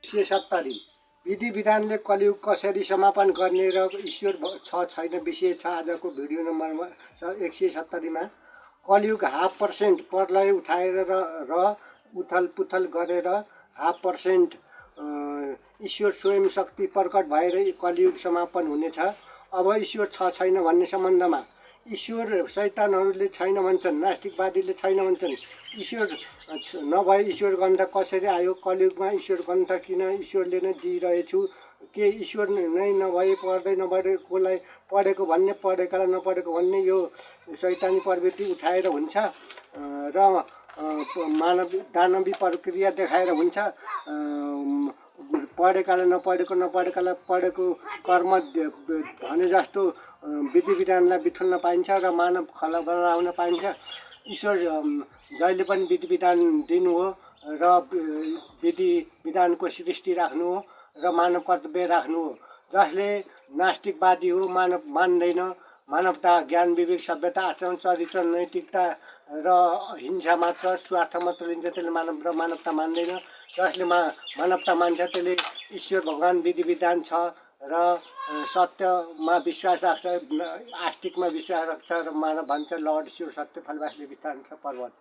170 विधि विधानले कलियुग कसरी समापन गर्ने र ईश्वर छैन विषय छ आजको भिडियो नम्बरमा 170 मा। कलियुग 0.5% प्रलय उठाएर र उथल पुथल गरेर 0.5% ईश्वर स्वयं शक्ति प्रकट भएर कलियुग समापन हुनेछ। अब ईश्वर छैन भन्ने सम्बन्धमा ईश्वर शैतानहरूले छैन भन्छन्, नास्तिकवादीले छैन भन्छन्। ईश्वर नभए ईश्वर ग्रन्थ कसरी आयो? कलियुगमा ईश्वर ग्रन्थ किन? ईश्वरले नै दिइरहेछु। के ईश्वर नै नभए पढ्दै नपढेकोलाई पढेको भन्ने, पढेकालाई नपढेको भन्ने यो शैतानी प्रवृत्ति उठाएर हुन्छ र मानव दानवी प्रक्रिया देखाएर हुन्छ। पढेकालाई नपढेको, नपढेकालाई पढेको कर्म भने जस्तो विधि विधानलाई बिथुल्न पाइन्छ र मानव खला बनाउन पाइन्छ। ईश्वर जहिले पनि विधि विधान दिनु हो र विधि विधानको सृष्टि राख्नु हो र मानव कर्तव्य राख्नु हो। जसले नास्तिकवादी हो, मानव मान्दैन, मानवता ज्ञान विवेक सभ्यता आचरण चरित्र नैतिकता र हिंसा मात्र स्वार्थ मात्र लिन्छ, त्यसले मानवता मान्दैन। जसले मानवता मान्छ त्यसले ईश्वर भगवान विधि विधान छ र सत्यमा विश्वास राख्छ, आस्तिकमा विश्वास राख्छ र मानव भन्छ लर्ड शिव सत्य फलवासले विधान छ पर्वत।